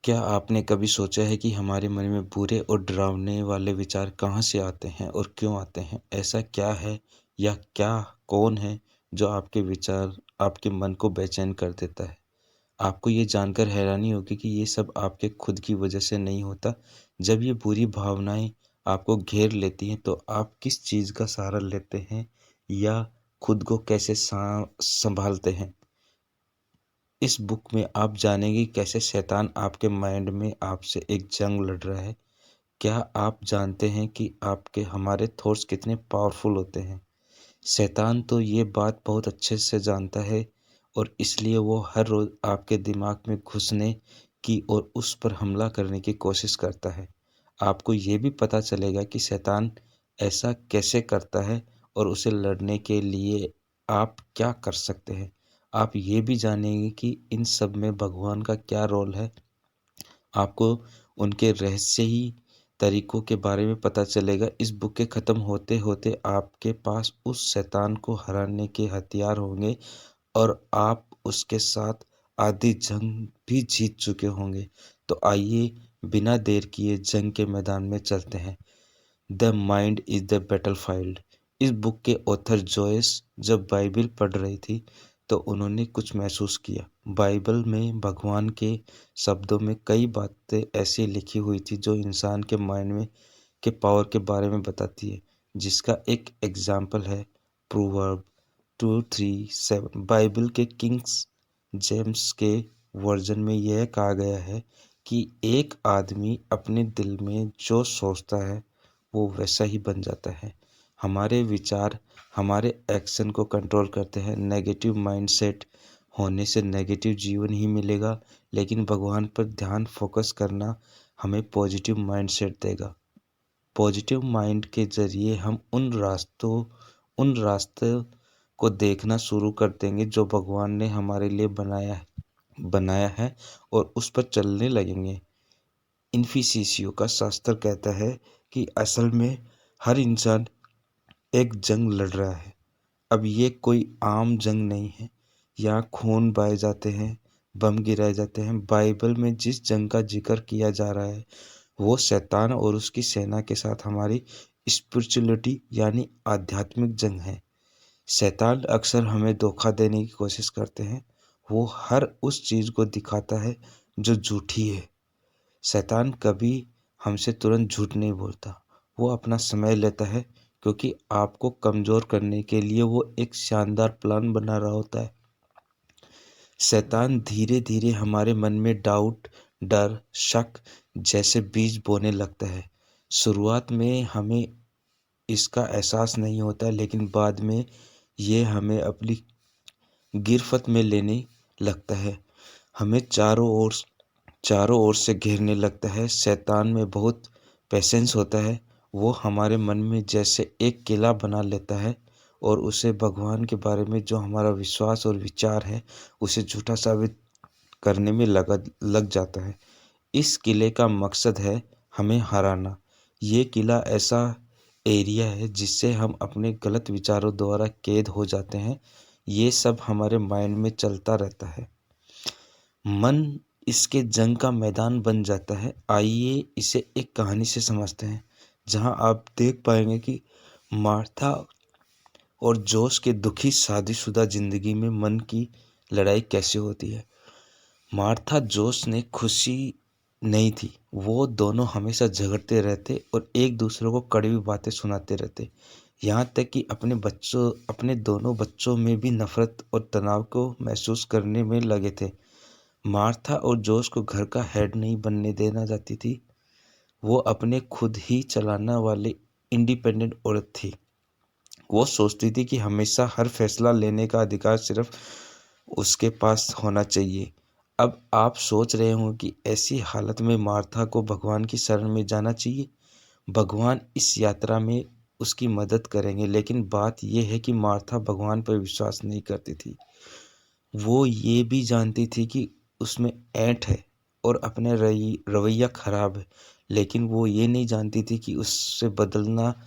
क्या आपने कभी सोचा है कि हमारे मन में बुरे और डरावने वाले विचार कहाँ से आते हैं और क्यों आते हैं? ऐसा क्या है या क्या कौन है जो आपके विचार आपके मन को बेचैन कर देता है? आपको ये जानकर हैरानी होगी कि ये सब आपके खुद की वजह से नहीं होता। जब ये बुरी भावनाएं आपको घेर लेती हैं तो आप किस चीज़ का सहारा लेते हैं या खुद को कैसे संभालते हैं? इस बुक में आप जानेंगे कैसे शैतान आपके माइंड में आपसे एक जंग लड़ रहा है। क्या आप जानते हैं कि आपके हमारे थॉट्स कितने पावरफुल होते हैं? शैतान तो ये बात बहुत अच्छे से जानता है और इसलिए वो हर रोज़ आपके दिमाग में घुसने की और उस पर हमला करने की कोशिश करता है। आपको ये भी पता चलेगा कि शैतान ऐसा कैसे करता है और उसे लड़ने के लिए आप क्या कर सकते हैं। आप ये भी जानेंगे कि इन सब में भगवान का क्या रोल है। आपको उनके रहस्यी तरीकों के बारे में पता चलेगा। इस बुक के ख़त्म होते-होते आपके पास उस शैतान को हराने के हथियार होंगे और आप उसके साथ आधी जंग भी जीत चुके होंगे। तो आइए बिना देर किए जंग के मैदान में चलते हैं। The mind is the battlefield. इस बुक के ऑथर जोयस जब बाइबिल पढ़ रही थी तो उन्होंने कुछ महसूस किया। बाइबल में भगवान के शब्दों में कई बातें ऐसी लिखी हुई थी जो इंसान के माइंड में के पावर के बारे में बताती है, जिसका एक एग्जाम्पल है प्रोवर्ब 2:3-7। बाइबल के किंग्स जेम्स के वर्जन में यह कहा गया है कि एक आदमी अपने दिल में जो सोचता है वो वैसा ही बन जाता है। हमारे विचार हमारे एक्शन को कंट्रोल करते हैं। नेगेटिव माइंडसेट होने से नेगेटिव जीवन ही मिलेगा, लेकिन भगवान पर ध्यान फोकस करना हमें पॉजिटिव माइंडसेट देगा। पॉजिटिव माइंड के ज़रिए हम उन रास्तों को देखना शुरू कर देंगे जो भगवान ने हमारे लिए बनाया है और उस पर चलने लगेंगे। इन्फिसियो का शास्त्र कहता है कि असल में हर इंसान एक जंग लड़ रहा है। अब ये कोई आम जंग नहीं है। यहाँ खून बहाए जाते हैं, बम गिराए जाते हैं। बाइबल में जिस जंग का जिक्र किया जा रहा है वो शैतान और उसकी सेना के साथ हमारी स्पिरिचुअलिटी यानी आध्यात्मिक जंग है। शैतान अक्सर हमें धोखा देने की कोशिश करते हैं। वो हर उस चीज़ को दिखाता है जो झूठी है। शैतान कभी हमसे तुरंत झूठ नहीं बोलता। वो अपना समय लेता है क्योंकि आपको कमज़ोर करने के लिए वो एक शानदार प्लान बना रहा होता है। शैतान धीरे-धीरे हमारे मन में डाउट, डर, शक जैसे बीज बोने लगता है। शुरुआत में हमें इसका एहसास नहीं होता, लेकिन बाद में ये हमें अपनी गिरफ्त में लेने लगता है। हमें चारों ओर से घेरने लगता है। शैतान में बहुत पेशेंस होता है। वो हमारे मन में जैसे एक किला बना लेता है और उसे भगवान के बारे में जो हमारा विश्वास और विचार है उसे झूठा साबित करने में लग जाता है। इस किले का मकसद है हमें हराना। ये किला ऐसा एरिया है जिससे हम अपने गलत विचारों द्वारा कैद हो जाते हैं। ये सब हमारे माइंड में चलता रहता है। मन इसके जंग का मैदान बन जाता है। आइए इसे एक कहानी से समझते हैं, जहां आप देख पाएंगे कि मार्था और जोश के दुखी शादीशुदा जिंदगी में मन की लड़ाई कैसे होती है। मार्था जोश ने खुशी नहीं थी। वो दोनों हमेशा झगड़ते रहते और एक दूसरे को कड़वी बातें सुनाते रहते। यहाँ तक कि अपने दोनों बच्चों में भी नफरत और तनाव को महसूस करने में लगे थे। मार्था और जोश को घर का हेड नहीं बनने देना चाहती थी। वो अपने खुद ही चलाना वाली इंडिपेंडेंट औरत थी। वो सोचती थी कि हमेशा हर फैसला लेने का अधिकार सिर्फ उसके पास होना चाहिए। अब आप सोच रहे हो कि ऐसी हालत में मार्था को भगवान की शरण में जाना चाहिए। भगवान इस यात्रा में उसकी मदद करेंगे, लेकिन बात यह है कि मार्था भगवान पर विश्वास नहीं करती थी। वो ये भी जानती थी कि उसमें ऐंठ है और अपना रवैया खराब है, लेकिन वो ये नहीं जानती थी कि उससे बदलना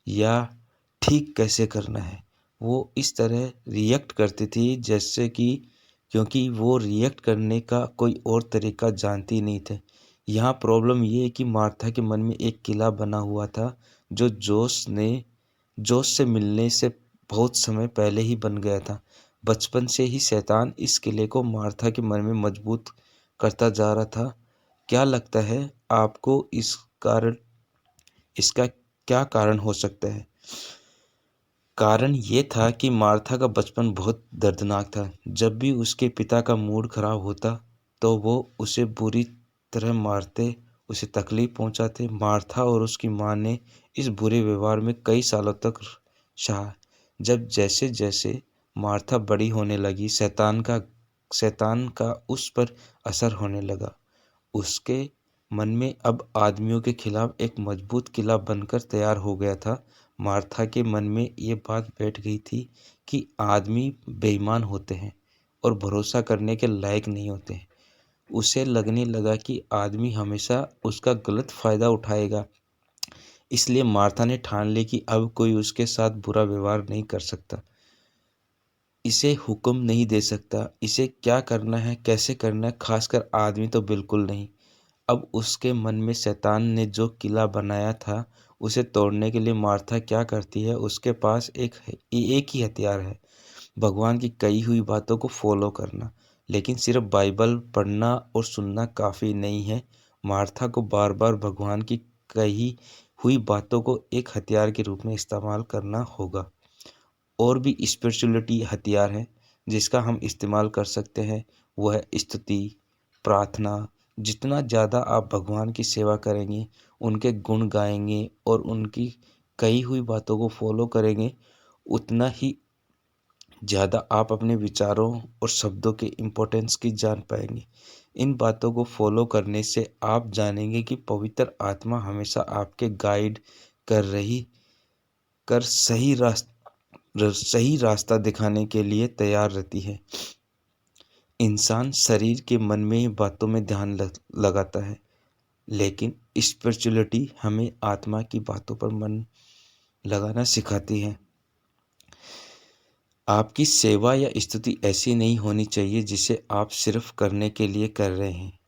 या ठीक कैसे करना है। वो इस तरह रिएक्ट करती थी जैसे कि क्योंकि वो रिएक्ट करने का कोई और तरीका जानती नहीं थे। यहाँ प्रॉब्लम ये है कि मार्था के मन में एक किला बना हुआ था जो जोश से मिलने से बहुत समय पहले ही बन गया था। बचपन से ही शैतान इस किले को मार्था के मन में मजबूत करता जा रहा था। क्या लगता है आपको इसका क्या कारण हो सकता है? कारण ये था कि मार्था का बचपन बहुत दर्दनाक था। जब भी उसके पिता का मूड खराब होता तो वो उसे बुरी तरह मारते, उसे तकलीफ पहुंचाते। मार्था और उसकी माँ ने इस बुरे व्यवहार में कई सालों तक सहा। जब जैसे जैसे मार्था बड़ी होने लगी, शैतान का उस पर असर होने लगा। उसके मन में अब आदमियों के खिलाफ एक मजबूत किला बनकर तैयार हो गया था। मार्था के मन में ये बात बैठ गई थी कि आदमी बेईमान होते हैं और भरोसा करने के लायक नहीं होते हैं। उसे लगने लगा कि आदमी हमेशा उसका गलत फायदा उठाएगा। इसलिए मार्था ने ठान ली कि अब कोई उसके साथ बुरा व्यवहार नहीं कर सकता, इसे हुक्म नहीं दे सकता, इसे क्या करना है कैसे करना है, खासकर आदमी तो बिल्कुल नहीं। अब उसके मन में शैतान ने जो किला बनाया था उसे तोड़ने के लिए मार्था क्या करती है, उसके पास एक ही हथियार है, भगवान की कही हुई बातों को फॉलो करना। लेकिन सिर्फ बाइबल पढ़ना और सुनना काफ़ी नहीं है। मार्था को बार बार भगवान की कही हुई बातों को एक हथियार के रूप में इस्तेमाल करना होगा। और भी स्पिरिचुअलिटी हथियार है जिसका हम इस्तेमाल कर सकते हैं, वो है स्तुति, प्रार्थना। जितना ज़्यादा आप भगवान की सेवा करेंगे, उनके गुण गाएंगे और उनकी कही हुई बातों को फॉलो करेंगे, उतना ही ज़्यादा आप अपने विचारों और शब्दों के इम्पोर्टेंस की जान पाएंगे। इन बातों को फॉलो करने से आप जानेंगे कि पवित्र आत्मा हमेशा आपके गाइड कर रही कर सही रास्ता दिखाने के लिए तैयार रहती है। इंसान शरीर के मन में ही बातों में ध्यान लगाता है, लेकिन स्पिरिचुअलिटी हमें आत्मा की बातों पर मन लगाना सिखाती है। आपकी सेवा या स्तुति ऐसी नहीं होनी चाहिए जिसे आप सिर्फ करने के लिए कर रहे हैं,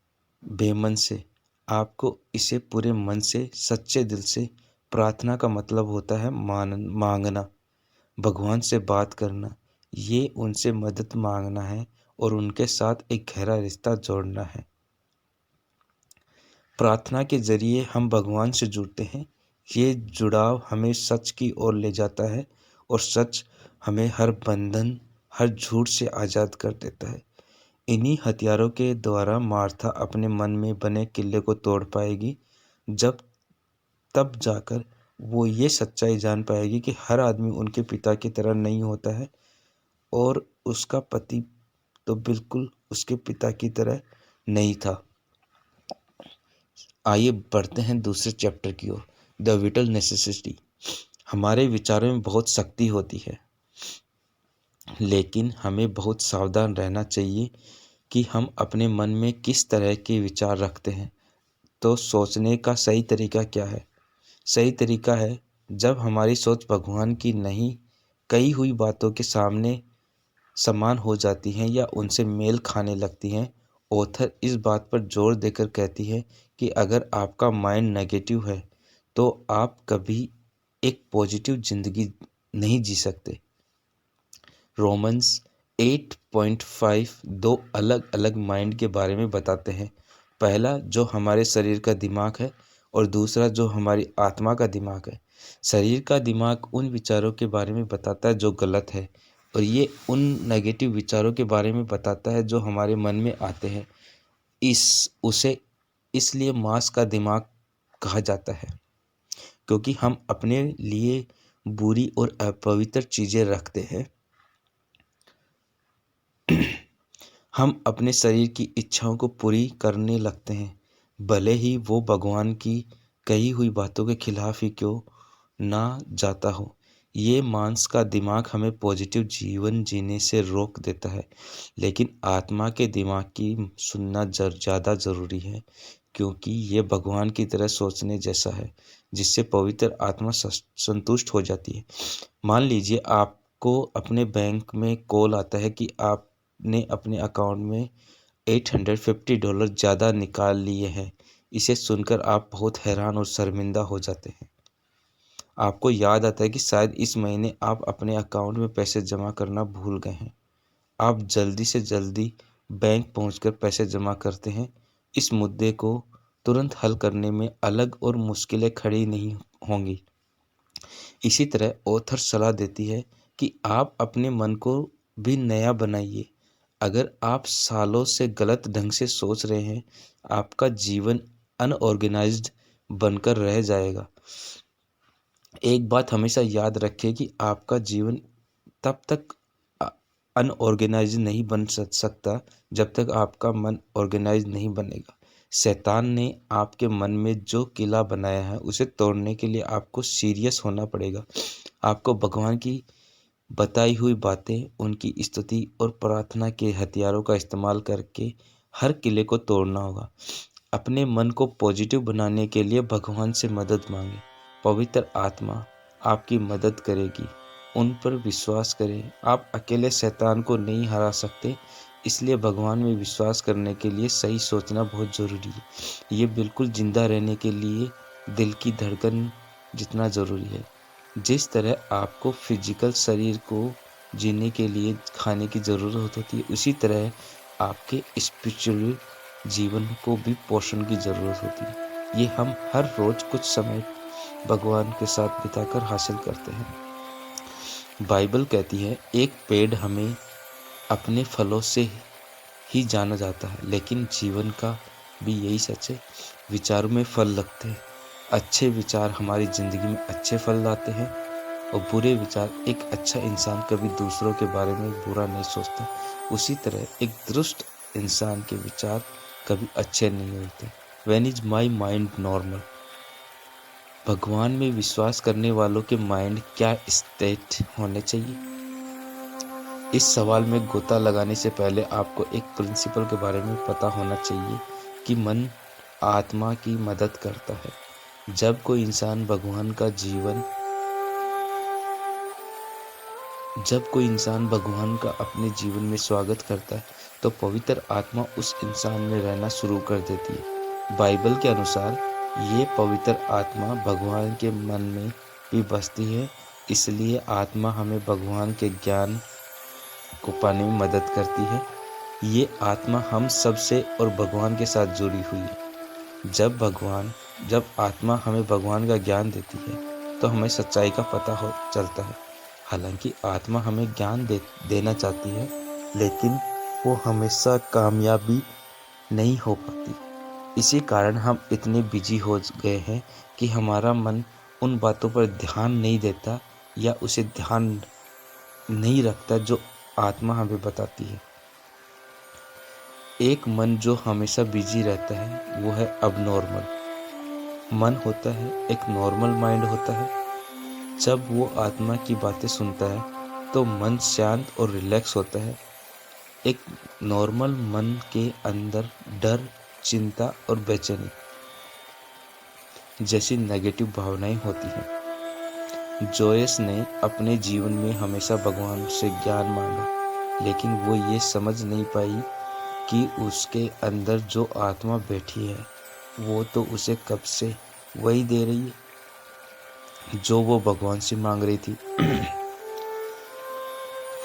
बेमन से। आपको इसे पूरे मन से, सच्चे दिल से। प्रार्थना का मतलब होता है मांगना, भगवान से बात करना। ये उनसे मदद मांगना है और उनके साथ एक गहरा रिश्ता जोड़ना है। प्रार्थना के जरिए हम भगवान से जुड़ते हैं। ये जुड़ाव हमें सच की ओर ले जाता है और सच हमें हर बंधन, हर झूठ से आज़ाद कर देता है। इन्हीं हथियारों के द्वारा मार्था अपने मन में बने किले को तोड़ पाएगी। तब जाकर वो ये सच्चाई जान पाएगी कि हर आदमी उनके पिता की तरह नहीं होता है और उसका पति तो बिल्कुल उसके पिता की तरह नहीं था। आइए बढ़ते हैं दूसरे चैप्टर की ओर, द विटल नेसेसिटी। हमारे विचारों में बहुत शक्ति होती है, लेकिन हमें बहुत सावधान रहना चाहिए कि हम अपने मन में किस तरह के विचार रखते हैं। तो सोचने का सही तरीका क्या है? सही तरीका है जब हमारी सोच भगवान की नहीं कही हुई बातों के सामने समान हो जाती हैं या उनसे मेल खाने लगती हैं। ऑथर इस बात पर जोर देकर कहती है कि अगर आपका माइंड नेगेटिव है तो आप कभी एक पॉजिटिव जिंदगी नहीं जी सकते। रोमन्स 8.5 दो अलग अलग माइंड के बारे में बताते हैं। पहला जो हमारे शरीर का दिमाग है और दूसरा जो हमारी आत्मा का दिमाग है। शरीर का दिमाग उन विचारों के बारे में बताता है जो गलत है, और ये उन नेगेटिव विचारों के बारे में बताता है जो हमारे मन में आते हैं। उसे इसलिए मांस का दिमाग कहा जाता है, क्योंकि हम अपने लिए बुरी और अपवित्र चीज़ें रखते हैं। हम अपने शरीर की इच्छाओं को पूरी करने लगते हैं, भले ही वो भगवान की कही हुई बातों के खिलाफ ही क्यों ना जाता हो। ये मांस का दिमाग हमें पॉजिटिव जीवन जीने से रोक देता है, लेकिन आत्मा के दिमाग की सुनना ज़्यादा ज़रूरी है, क्योंकि ये भगवान की तरह सोचने जैसा है, जिससे पवित्र आत्मा संतुष्ट हो जाती है। मान लीजिए आपको अपने बैंक में कॉल आता है कि आप ने अपने अकाउंट में $850 ज़्यादा निकाल लिए हैं। इसे सुनकर आप बहुत हैरान और शर्मिंदा हो जाते हैं। आपको याद आता है कि शायद इस महीने आप अपने अकाउंट में पैसे जमा करना भूल गए हैं। आप जल्दी से जल्दी बैंक पहुंचकर पैसे जमा करते हैं। इस मुद्दे को तुरंत हल करने में अलग और मुश्किलें खड़ी नहीं होंगी। इसी तरह ऑथर सलाह देती है कि आप अपने मन को भी नया बनाइए। अगर आप सालों से गलत ढंग से सोच रहे हैं, आपका जीवन अनऑर्गेनाइज्ड बनकर रह जाएगा। एक बात हमेशा याद रखें कि आपका जीवन तब तक अनऑर्गेनाइज नहीं बन सकता जब तक आपका मन ऑर्गेनाइज नहीं बनेगा। शैतान ने आपके मन में जो किला बनाया है उसे तोड़ने के लिए आपको सीरियस होना पड़ेगा। आपको भगवान की बताई हुई बातें, उनकी स्तुति और प्रार्थना के हथियारों का इस्तेमाल करके हर किले को तोड़ना होगा। अपने मन को पॉजिटिव बनाने के लिए भगवान से मदद मांगे। पवित्र आत्मा आपकी मदद करेगी। उन पर विश्वास करें। आप अकेले शैतान को नहीं हरा सकते, इसलिए भगवान में विश्वास करने के लिए सही सोचना बहुत ज़रूरी है। ये बिल्कुल जिंदा रहने के लिए दिल की धड़कन जितना ज़रूरी है। जिस तरह आपको फिजिकल शरीर को जीने के लिए खाने की ज़रूरत होती है, उसी तरह आपके स्पिरिचुअल जीवन को भी पोषण की ज़रूरत होती है। ये हम हर रोज़ कुछ समय भगवान के साथ बिताकर हासिल करते हैं। बाइबल कहती है, एक पेड़ हमें अपने फलों से ही जाना जाता है, लेकिन जीवन का भी यही सच है। विचारों में फल लगते हैं। अच्छे विचार हमारी ज़िंदगी में अच्छे फल लाते हैं और बुरे विचार, एक अच्छा इंसान कभी दूसरों के बारे में बुरा नहीं सोचता। उसी तरह एक दुष्ट इंसान के विचार कभी अच्छे नहीं होते। When is my mind normal? भगवान में विश्वास करने वालों के माइंड क्या स्टेट होने चाहिए? इस सवाल में गोता लगाने से पहले आपको एक प्रिंसिपल के बारे में पता होना चाहिए कि मन आत्मा की मदद करता है। जब कोई इंसान भगवान का अपने जीवन में स्वागत करता है, तो पवित्र आत्मा उस इंसान में रहना शुरू कर देती है। बाइबल के अनुसार ये पवित्र आत्मा भगवान के मन में भी बसती है, इसलिए आत्मा हमें भगवान के ज्ञान को पाने में मदद करती है। ये आत्मा हम सबसे और भगवान के साथ जुड़ी हुई है। जब आत्मा हमें भगवान का ज्ञान देती है, तो हमें सच्चाई का पता चलता है। हालांकि आत्मा हमें ज्ञान देना चाहती है, लेकिन वो हमेशा कामयाबी नहीं हो पाती। इसी कारण हम इतने बिजी हो गए हैं कि हमारा मन उन बातों पर ध्यान नहीं देता या उसे ध्यान नहीं रखता जो आत्मा हमें बताती है। एक मन जो हमेशा बिजी रहता है वो है अबनॉर्मल मन होता है। एक नॉर्मल माइंड होता है। जब वो आत्मा की बातें सुनता है तो मन शांत और रिलैक्स होता है। एक नॉर्मल मन के अंदर डर, चिंता और बेचैनी जैसी नेगेटिव भावनाएं होती हैं। जोयस ने अपने जीवन में हमेशा भगवान से ज्ञान मांगा, लेकिन वो ये समझ नहीं पाई कि उसके अंदर जो आत्मा बैठी है वो तो उसे कब से वही दे रही है जो वो भगवान से मांग रही थी।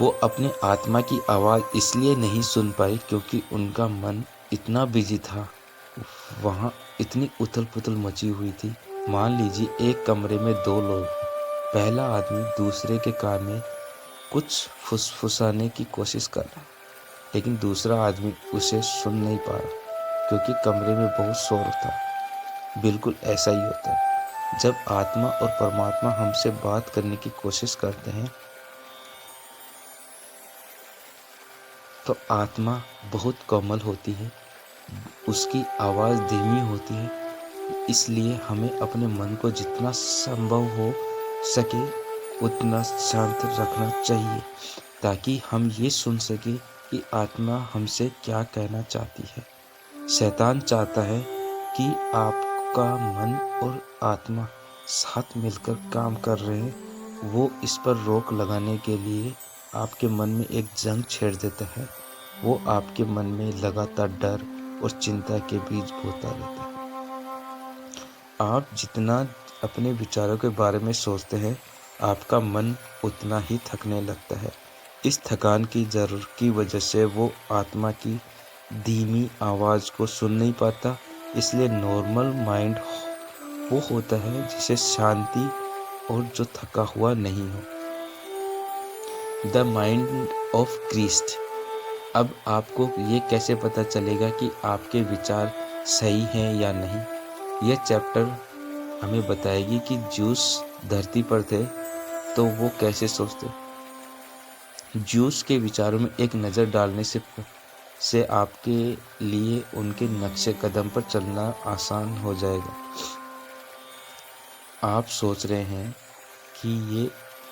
वो अपने आत्मा की आवाज़ इसलिए नहीं सुन पाई क्योंकि उनका मन इतना बिजी था। वहाँ इतनी उथल पुथल मची हुई थी। मान लीजिए एक कमरे में दो लोग हैं। पहला आदमी दूसरे के कान में कुछ फुसफुसाने की कोशिश कर रहा है, लेकिन दूसरा आदमी उसे सुन नहीं पा रहा क्योंकि कमरे में बहुत शोर था। बिल्कुल ऐसा ही होता है जब आत्मा और परमात्मा हमसे बात करने की कोशिश करते हैं, तो आत्मा बहुत कोमल होती है, उसकी आवाज़ धीमी होती है। इसलिए हमें अपने मन को जितना संभव हो सके उतना शांत रखना चाहिए, ताकि हम ये सुन सके कि आत्मा हमसे क्या कहना चाहती है। शैतान चाहता है कि आपका मन और आत्मा साथ मिलकर काम कर रहे हैं। वो इस पर रोक लगाने के लिए आपके मन में एक जंग छेड़ देता है। वो आपके मन में लगातार डर और चिंता के बीज बोता रहता है। आप जितना अपने विचारों के बारे में सोचते हैं, आपका मन उतना ही थकने लगता है। इस थकान की वजह से वो आत्मा की धीमी आवाज़ को सुन नहीं पाता। इसलिए नॉर्मल माइंड वो होता है जिसे शांति और जो थका हुआ नहीं हो। The mind of Christ. अब आपको ये कैसे पता चलेगा कि आपके विचार सही हैं या नहीं? यह चैप्टर हमें बताएगी कि ज्यूस धरती पर थे तो वो कैसे सोचते। ज्यूस के विचारों में एक नज़र डालने से आपके लिए उनके नक्शे कदम पर चलना आसान हो जाएगा। आप सोच रहे हैं कि ये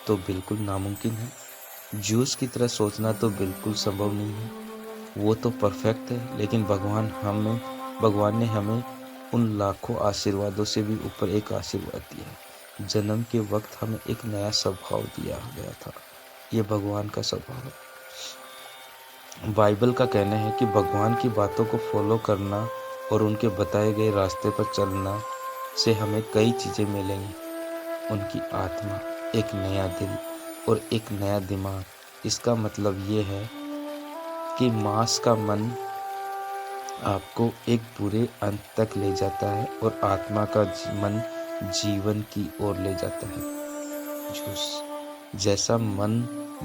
तो बिल्कुल नामुमकिन है, ज्यूस की तरह सोचना तो बिल्कुल संभव नहीं है, वो तो परफेक्ट है। लेकिन भगवान ने हमें उन लाखों आशीर्वादों से भी ऊपर एक आशीर्वाद दिया है। जन्म के वक्त हमें एक नया स्वभाव दिया गया था। ये भगवान का स्वभाव है। बाइबल का कहना है कि भगवान की बातों को फॉलो करना और उनके बताए गए रास्ते पर चलना से हमें कई चीज़ें मिलेंगी। उनकी आत्मा, एक नया दिल और एक नया दिमाग। इसका मतलब ये है कि मांस का मन आपको एक बुरे अंत तक ले जाता है और आत्मा का मन जीवन की ओर ले जाता है। जूस जैसा मन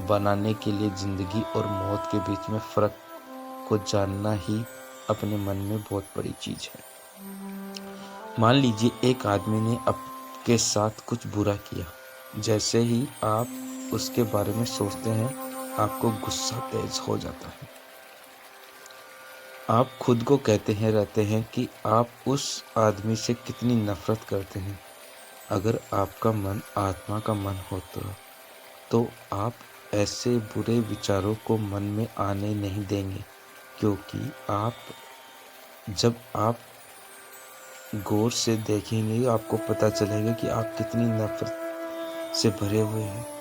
बनाने के लिए जिंदगी और मौत के बीच में फर्क को जानना ही अपने मन में बहुत बड़ी चीज है। मान लीजिए एक आदमी ने आपके साथ कुछ बुरा किया। जैसे ही आप उसके बारे में सोचते हैं, आपको गुस्सा तेज हो जाता है। आप खुद को कहते हैं रहते हैं कि आप उस आदमी से कितनी नफरत करते हैं। अगर आपका मन आत्मा का मन होता तो आप ऐसे बुरे विचारों को मन में आने नहीं देंगे, क्योंकि जब आप गौर से देखेंगे आपको पता चलेगा कि आप कितनी नफरत से भरे हुए हैं।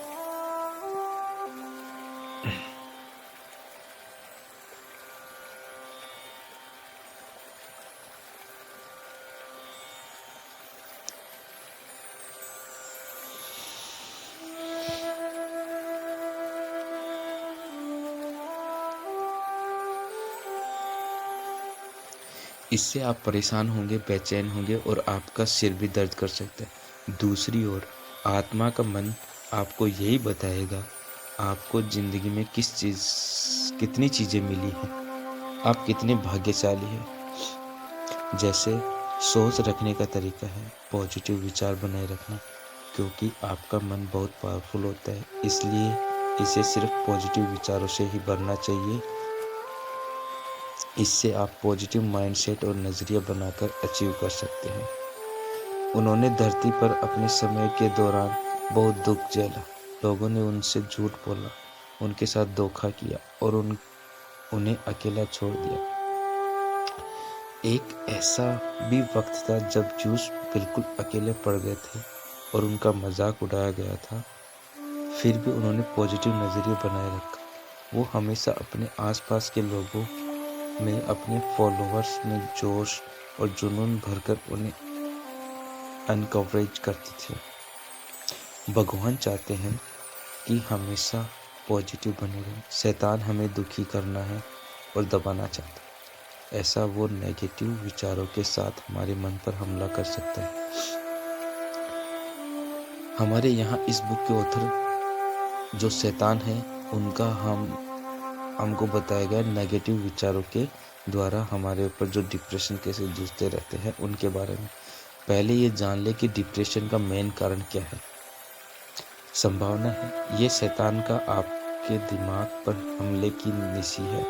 इससे आप परेशान होंगे, बेचैन होंगे और आपका सिर भी दर्द कर सकता है। दूसरी ओर आत्मा का मन आपको यही बताएगा आपको ज़िंदगी में कितनी चीज़ें मिली हैं, आप कितने भाग्यशाली हैं। जैसे सोच रखने का तरीका है पॉजिटिव विचार बनाए रखना, क्योंकि आपका मन बहुत पावरफुल होता है, इसलिए इसे सिर्फ पॉजिटिव विचारों से ही भरना चाहिए। इससे आप पॉजिटिव माइंडसेट और नज़रिया बनाकर अचीव कर सकते हैं। उन्होंने धरती पर अपने समय के दौरान बहुत दुख झेला। लोगों ने उनसे झूठ बोला, उनके साथ धोखा किया और उन्हें अकेला छोड़ दिया। एक ऐसा भी वक्त था जब जूस बिल्कुल अकेले पड़ गए थे और उनका मजाक उड़ाया गया था। फिर भी उन्होंने पॉजिटिव नज़रिया बनाए रखा। वो हमेशा अपने आसपास के लोगों में, अपने फॉलोअर्स में जोश और जुनून भरकर उन्हें एनकरेज करते थे। भगवान चाहते हैं कि हमेशा पॉजिटिव बने रहें। शैतान हमें दुखी करना है और दबाना चाहता है। ऐसा वो नेगेटिव विचारों के साथ हमारे मन पर हमला कर सकता है। हमारे यहाँ इस बुक के ऑथर जो शैतान है, उनका हमको बताया गया नेगेटिव विचारों के द्वारा हमारे ऊपर जो डिप्रेशन कैसे जूझते रहते हैं उनके बारे में। पहले ये जान ले कि डिप्रेशन का मेन कारण क्या है। संभावना है ये शैतान का आपके दिमाग पर हमले की निशी है।